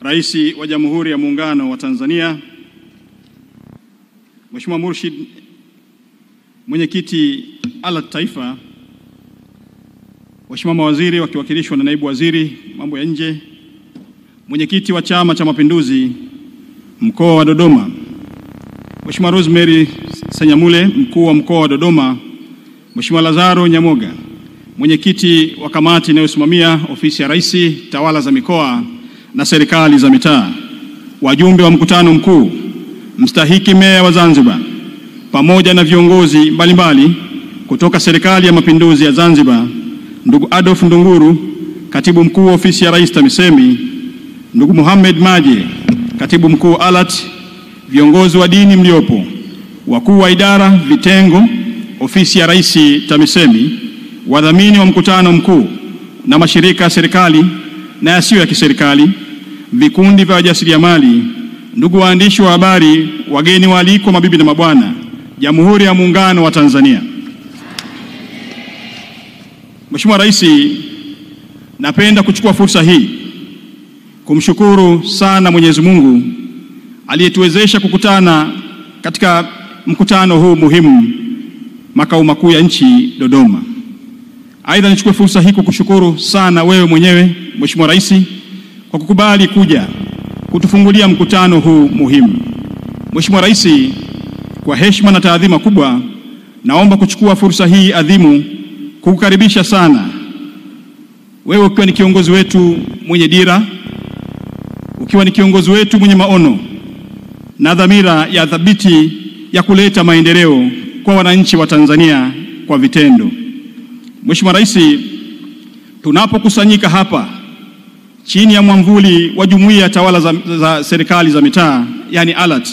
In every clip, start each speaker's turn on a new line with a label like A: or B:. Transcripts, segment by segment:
A: Rais wa Jamhuri ya Muungano wa Tanzania, Mheshimiwa Murshid, Mwenyekiti ALAT Taifa, Mheshimiwa mawaziri wakiwakilishwa na naibu waziri mambo ya nje, Mwenyekiti wa Chama cha Mapinduzi mkoa wa Dodoma, Mheshimiwa Rosemary Senyamule, mkuu wa mkoa wa Dodoma, Mheshimiwa Lazaro Nyamoga, Mwenyekiti wa kamati inayosimamia ofisi ya Rais, tawala za mikoa na serikali za mitaa, wajumbe wa mkutano mkuu, mstahiki meya wa Zanzibar, pamoja na viongozi mbalimbali kutoka serikali ya mapinduzi ya Zanzibar, ndugu Adolf Ndunguru, katibu mkuu wa ofisi ya Rais TAMISEMI, ndugu Mohamed Maje, katibu mkuu ALAT, viongozi wa dini mliopo, wakuu wa idara, vitengo, ofisi ya Rais TAMISEMI, wadhamini wa mkutano mkuu na mashirika ya serikali na yasiyo ya kiserikali, vikundi vya wajasiriamali, ndugu waandishi wa habari, wageni waalikwa, mabibi na mabwana, Jamhuri ya Muungano wa Tanzania. Mheshimiwa Rais, napenda kuchukua fursa hii kumshukuru sana Mwenyezi Mungu aliyetuwezesha kukutana katika mkutano huu muhimu makao makuu ya nchi Dodoma. Aidha, nichukue fursa hii kukushukuru sana wewe mwenyewe Mheshimiwa Rais kwa kukubali kuja kutufungulia mkutano huu muhimu. Mheshimiwa Rais, kwa heshima na taadhima kubwa, naomba kuchukua fursa hii adhimu kukukaribisha sana wewe, ukiwa ni kiongozi wetu mwenye dira, ukiwa ni kiongozi wetu mwenye maono na dhamira ya thabiti ya kuleta maendeleo kwa wananchi wa Tanzania kwa vitendo. Mheshimiwa Rais, tunapokusanyika hapa chini ya mwamvuli wa Jumuiya ya Tawala za Serikali za Mitaa, yani ALAT,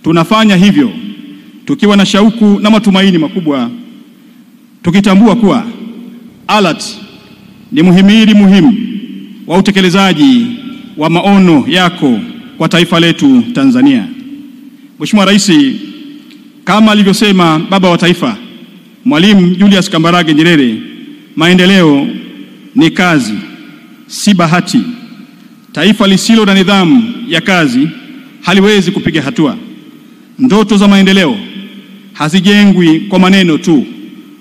A: tunafanya hivyo tukiwa na shauku na matumaini makubwa, tukitambua kuwa ALAT ni muhimili muhimu wa utekelezaji wa maono yako kwa taifa letu Tanzania. Mheshimiwa Rais, kama alivyosema baba wa taifa Mwalimu Julius Kambarage Nyerere, maendeleo ni kazi, si bahati. Taifa lisilo na nidhamu ya kazi haliwezi kupiga hatua. Ndoto za maendeleo hazijengwi kwa maneno tu,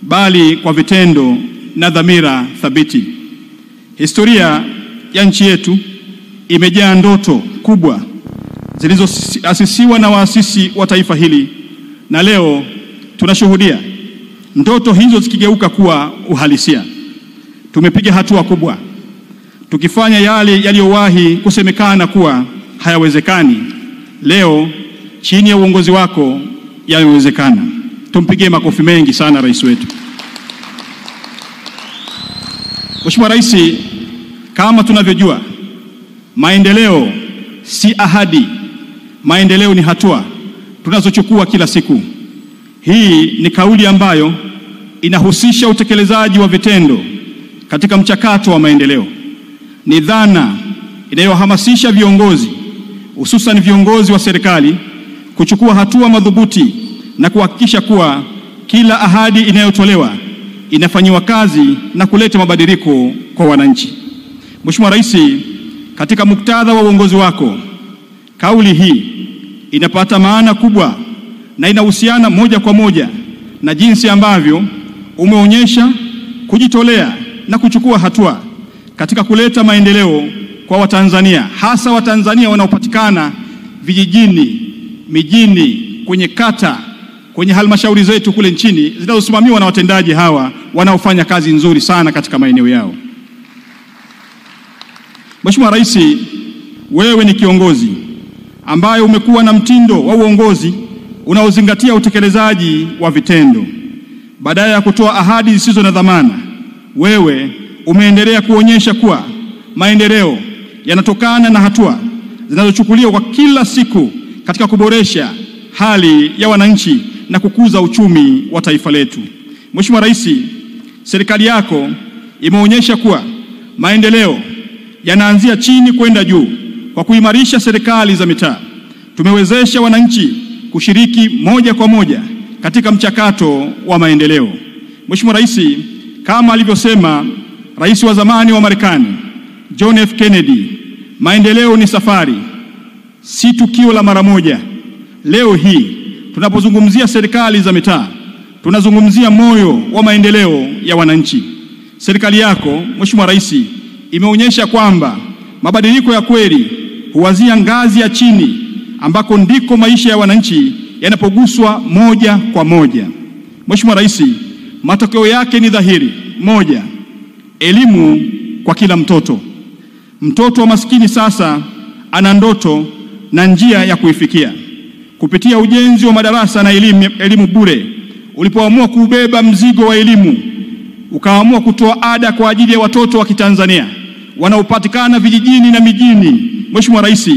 A: bali kwa vitendo na dhamira thabiti. Historia ya nchi yetu imejaa ndoto kubwa zilizoasisiwa na waasisi wa taifa hili, na leo tunashuhudia ndoto hizo zikigeuka kuwa uhalisia. Tumepiga hatua kubwa tukifanya yale yaliyowahi kusemekana kuwa hayawezekani. Leo chini ya uongozi wako yamewezekana. Tumpigie makofi mengi sana rais wetu. Mheshimiwa Rais, kama tunavyojua, maendeleo si ahadi, maendeleo ni hatua tunazochukua kila siku. Hii ni kauli ambayo inahusisha utekelezaji wa vitendo katika mchakato wa maendeleo. Ni dhana inayohamasisha viongozi, hususan viongozi wa serikali, kuchukua hatua madhubuti na kuhakikisha kuwa kila ahadi inayotolewa inafanywa kazi na kuleta mabadiliko kwa wananchi. Mheshimiwa Rais, katika muktadha wa uongozi wako, kauli hii inapata maana kubwa na inahusiana moja kwa moja na jinsi ambavyo umeonyesha kujitolea na kuchukua hatua katika kuleta maendeleo kwa Watanzania, hasa Watanzania wanaopatikana vijijini, mijini, kwenye kata, kwenye halmashauri zetu kule nchini zinazosimamiwa na watendaji hawa wanaofanya kazi nzuri sana katika maeneo yao. Mheshimiwa Rais, wewe ni kiongozi ambaye umekuwa na mtindo wa uongozi unaozingatia utekelezaji wa vitendo. Badala ya kutoa ahadi zisizo na dhamana, wewe umeendelea kuonyesha kuwa maendeleo yanatokana na hatua zinazochukuliwa kwa kila siku katika kuboresha hali ya wananchi na kukuza uchumi wa taifa letu. Mheshimiwa Rais, serikali yako imeonyesha kuwa maendeleo yanaanzia chini kwenda juu. Kwa kuimarisha serikali za mitaa, tumewezesha wananchi kushiriki moja kwa moja katika mchakato wa maendeleo. Mheshimiwa Rais, kama alivyosema rais wa zamani wa Marekani John F. Kennedy, Maendeleo ni safari, si tukio la mara moja. Leo hii tunapozungumzia serikali za mitaa, tunazungumzia moyo wa maendeleo ya wananchi. Serikali yako, Mheshimiwa Rais, imeonyesha kwamba mabadiliko ya kweli huanzia ngazi ya chini, ambako ndiko maisha ya wananchi yanapoguswa moja kwa moja. Mheshimiwa Rais, matokeo yake ni dhahiri. Moja, elimu kwa kila mtoto. Mtoto wa maskini sasa ana ndoto na njia ya kuifikia. Kupitia ujenzi wa madarasa na elimu bure, ulipoamua kubeba mzigo wa elimu, ukaamua kutoa ada kwa ajili ya watoto wa Kitanzania wanaopatikana vijijini na mijini. Mheshimiwa Rais,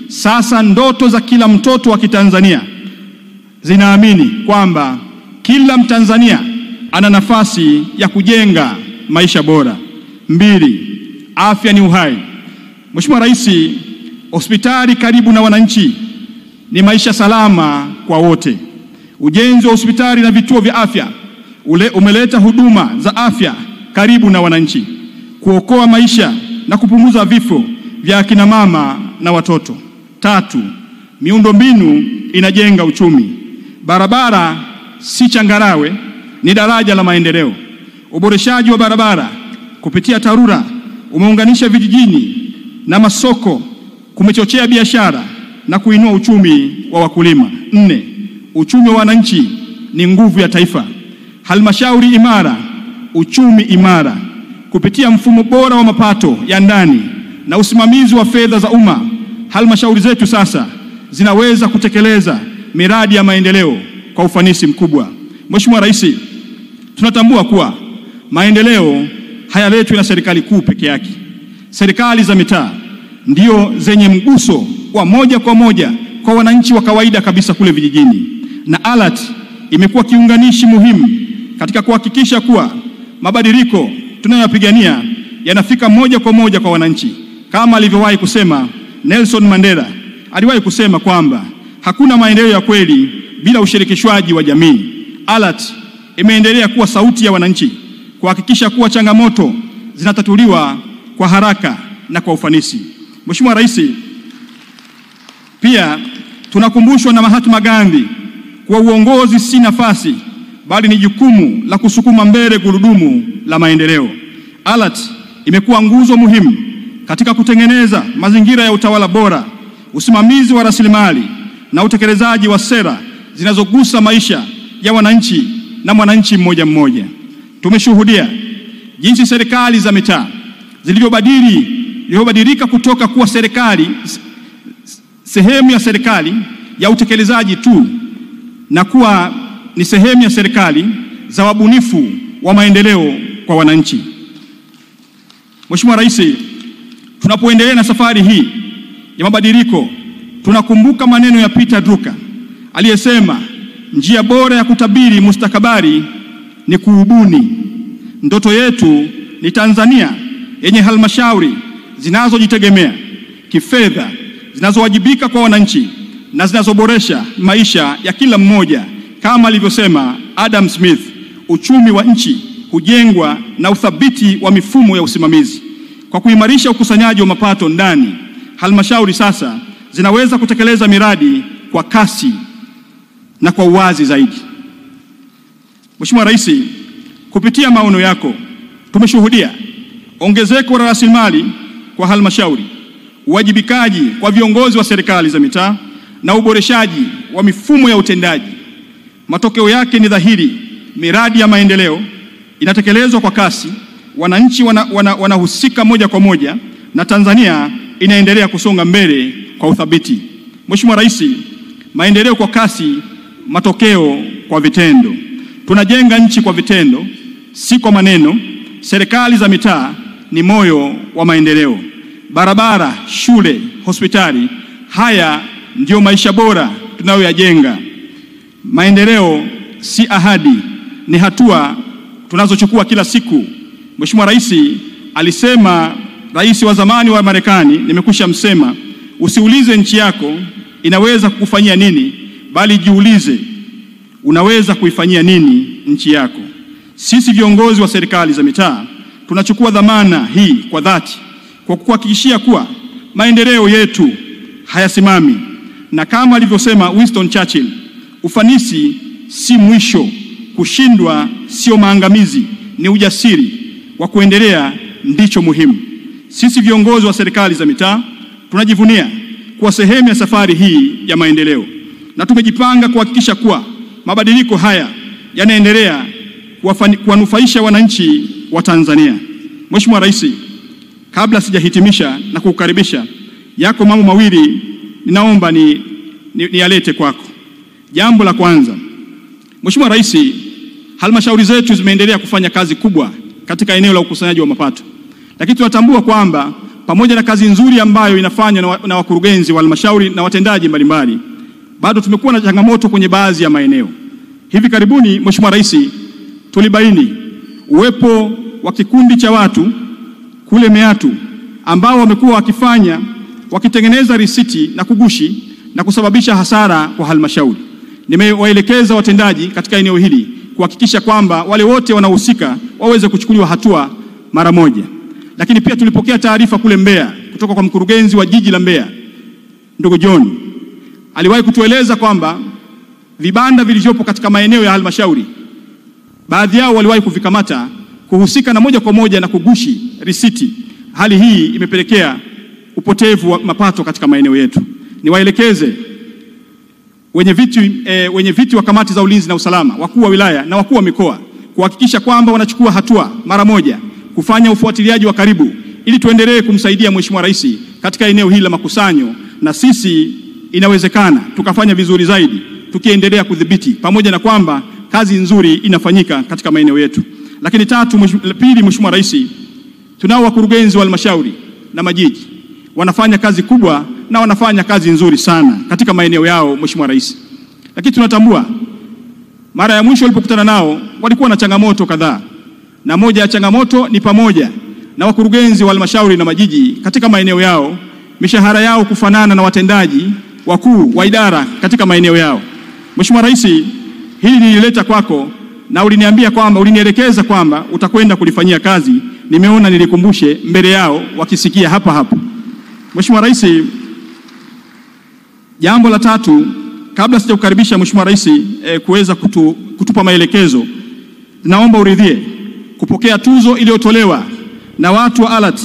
A: sasa ndoto za kila mtoto wa Kitanzania zinaamini kwamba kila Mtanzania ana nafasi ya kujenga maisha bora. Mbili, afya ni uhai. Mheshimiwa Rais, hospitali karibu na wananchi ni maisha salama kwa wote. Ujenzi wa hospitali na vituo vya afya umeleta huduma za afya karibu na wananchi, kuokoa maisha na kupunguza vifo vya akina mama na watoto. Tatu, miundombinu inajenga uchumi. Barabara si changarawe, ni daraja la maendeleo. Uboreshaji wa barabara kupitia TARURA umeunganisha vijijini na masoko, kumechochea biashara na kuinua uchumi wa wakulima. Nne, uchumi wa wananchi ni nguvu ya taifa. Halmashauri imara, uchumi imara. Kupitia mfumo bora wa mapato ya ndani na usimamizi wa fedha za umma, halmashauri zetu sasa zinaweza kutekeleza miradi ya maendeleo kwa ufanisi mkubwa. Mheshimiwa Rais, tunatambua kuwa maendeleo hayaletwi na serikali kuu peke yake. Serikali za mitaa ndio zenye mguso wa moja kwa moja kwa wananchi wa kawaida kabisa kule vijijini, na ALAT imekuwa kiunganishi muhimu katika kuhakikisha kuwa mabadiliko tunayopigania yanafika moja kwa moja kwa wananchi. Kama alivyowahi kusema Nelson Mandela, aliwahi kusema kwamba hakuna maendeleo ya kweli bila ushirikishwaji wa jamii. ALAT imeendelea kuwa sauti ya wananchi, kuhakikisha kuwa changamoto zinatatuliwa kwa haraka na kwa ufanisi. Mheshimiwa Rais, pia tunakumbushwa na Mahatma Gandhi kuwa uongozi si nafasi, bali ni jukumu la kusukuma mbele gurudumu la maendeleo. ALAT imekuwa nguzo muhimu katika kutengeneza mazingira ya utawala bora, usimamizi wa rasilimali na utekelezaji wa sera zinazogusa maisha ya wananchi na mwananchi mmoja mmoja. Tumeshuhudia jinsi serikali za mitaa zilivyobadilika kutoka kuwa sehemu ya serikali ya utekelezaji tu na kuwa ni sehemu ya serikali za wabunifu wa maendeleo kwa wananchi. Mheshimiwa Rais, tunapoendelea na safari hii ya mabadiliko, tunakumbuka maneno ya Peter Drucker aliyesema, njia bora ya kutabiri mustakabali ni kuubuni. Ndoto yetu ni Tanzania yenye halmashauri zinazojitegemea kifedha, zinazowajibika kwa wananchi na zinazoboresha maisha ya kila mmoja. Kama alivyosema Adam Smith, uchumi wa nchi hujengwa na uthabiti wa mifumo ya usimamizi. Kwa kuimarisha ukusanyaji wa mapato ndani, halmashauri sasa zinaweza kutekeleza miradi kwa kasi na kwa uwazi zaidi. Mheshimiwa Rais, kupitia maono yako tumeshuhudia ongezeko la rasilimali kwa halmashauri, uwajibikaji kwa viongozi wa serikali za mitaa na uboreshaji wa mifumo ya utendaji. Matokeo yake ni dhahiri, miradi ya maendeleo inatekelezwa kwa kasi, wananchi wanahusika moja kwa moja, na Tanzania inaendelea kusonga mbele kwa uthabiti. Mheshimiwa Rais, maendeleo kwa kasi, matokeo kwa vitendo. Tunajenga nchi kwa vitendo, si kwa maneno. Serikali za mitaa ni moyo wa maendeleo. Barabara, shule, hospitali, haya ndio maisha bora tunayoyajenga. Maendeleo si ahadi, ni hatua tunazochukua kila siku. Mheshimiwa Rais alisema, rais wa zamani wa Marekani, nimekwisha msema, usiulize nchi yako inaweza kukufanyia nini, bali jiulize unaweza kuifanyia nini nchi yako. Sisi viongozi wa serikali za mitaa tunachukua dhamana hii kwa dhati, kwa kuhakikishia kuwa maendeleo yetu hayasimami. Na kama alivyosema Winston Churchill, ufanisi si mwisho, kushindwa sio maangamizi, ni ujasiri wa kuendelea ndicho muhimu. Sisi viongozi wa serikali za mitaa tunajivunia kuwa sehemu ya safari hii ya maendeleo, na tumejipanga kuhakikisha kuwa mabadiliko haya yanaendelea kuwanufaisha wananchi wa Tanzania. Mheshimiwa Rais, kabla sijahitimisha na kukukaribisha, yako mambo mawili ninaomba niyalete kwako. Jambo la kwanza, Mheshimiwa Rais, halmashauri zetu zimeendelea kufanya kazi kubwa katika eneo la ukusanyaji wa mapato. Lakini tunatambua kwamba pamoja na kazi nzuri ambayo inafanywa na wakurugenzi wa halmashauri na watendaji mbalimbali, bado tumekuwa na changamoto kwenye baadhi ya maeneo. Hivi karibuni, Mheshimiwa Rais, tulibaini uwepo wa kikundi cha watu kule Meatu ambao wamekuwa wakitengeneza risiti na kugushi na kusababisha hasara kwa halmashauri. Nimewaelekeza watendaji katika eneo hili kuhakikisha kwamba wale wote wanaohusika waweze kuchukuliwa hatua mara moja. Lakini pia tulipokea taarifa kule Mbeya kutoka kwa mkurugenzi wa jiji la Mbeya, ndugu John. Aliwahi kutueleza kwamba vibanda vilivyopo katika maeneo ya halmashauri, baadhi yao waliwahi kuvikamata kuhusika na moja kwa moja na kugushi risiti. Hali hii imepelekea upotevu wa mapato katika maeneo yetu. Niwaelekeze wenye viti wa kamati za ulinzi na usalama, wakuu wa wilaya na wakuu wa mikoa kuhakikisha kwamba wanachukua hatua mara moja, kufanya ufuatiliaji wa karibu ili tuendelee kumsaidia Mheshimiwa Rais katika eneo hili la makusanyo, na sisi inawezekana tukafanya vizuri zaidi tukiendelea kudhibiti, pamoja na kwamba kazi nzuri inafanyika katika maeneo yetu. Lakini pili, Mheshimiwa Rais, tunao wakurugenzi wa halmashauri na majiji wanafanya kazi kubwa na wanafanya kazi nzuri sana katika maeneo yao, Mheshimiwa Rais. Lakini tunatambua mara ya mwisho walipokutana nao walikuwa na changamoto kadhaa, na moja ya changamoto ni pamoja na wakurugenzi wa halmashauri na majiji katika maeneo yao mishahara yao kufanana na watendaji wakuu wa idara katika maeneo yao. Mheshimiwa Rais, hili nilileta kwako na ulinielekeza kwamba utakwenda kulifanyia kazi. Nimeona nilikumbushe mbele yao wakisikia hapa. Mheshimiwa Rais, jambo la tatu, kabla sijakukaribisha Mheshimiwa Rais kuweza kutupa maelekezo, naomba uridhie kupokea tuzo iliyotolewa na watu wa ALAT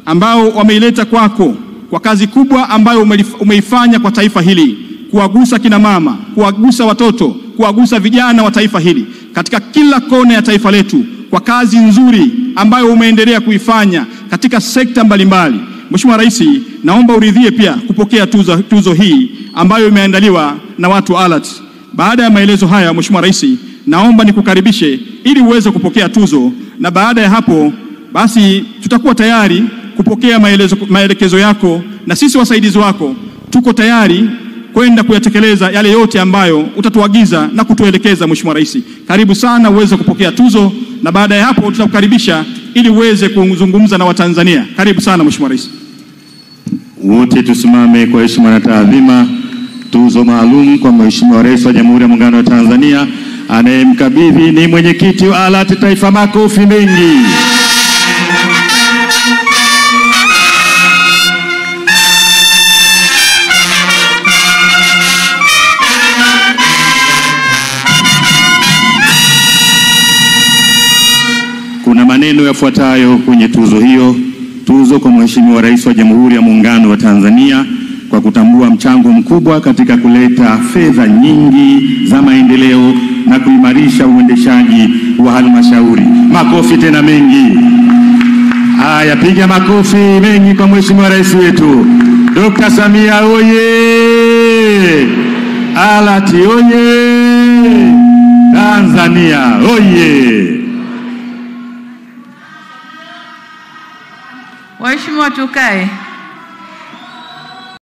A: ambao wameileta kwako kwa kazi kubwa ambayo umeifanya kwa taifa hili, kuwagusa kina mama, kuwagusa watoto, kuwagusa vijana wa taifa hili katika kila kona ya taifa letu, kwa kazi nzuri ambayo umeendelea kuifanya katika sekta mbalimbali. Mheshimiwa Rais, naomba uridhie pia kupokea tuzo hii ambayo imeandaliwa na watu wa ALAT. Baada ya maelezo haya, Mheshimiwa Rais, naomba nikukaribishe ili uweze kupokea tuzo, na baada ya hapo basi tutakuwa tayari kupokea maelekezo yako, na sisi wasaidizi wako tuko tayari kwenda kuyatekeleza yale yote ambayo utatuagiza na kutuelekeza. Mheshimiwa Rais, karibu sana uweze kupokea tuzo, na baada ya hapo tutakukaribisha ili uweze kuzungumza na Watanzania. Karibu sana Mheshimiwa Rais.
B: Wote tusimame kwa heshima na taadhima. Tuzo maalum kwa Mheshimiwa Rais wa Jamhuri ya Muungano wa Tanzania, anayemkabidhi ni mwenyekiti wa ALAT Taifa. Makofi mengi. Kuna maneno yafuatayo kwenye tuzo hiyo. Tuzo kwa Mheshimiwa Rais wa Jamhuri ya Muungano wa Tanzania kwa kutambua mchango mkubwa katika kuleta fedha nyingi za maendeleo na kuimarisha uendeshaji wa halmashauri. Makofi tena mengi. Haya, piga makofi mengi kwa Mheshimiwa Rais wetu Dr. Samia oye! ALAT oye! Tanzania oye!
C: Waheshimiwa, tukae.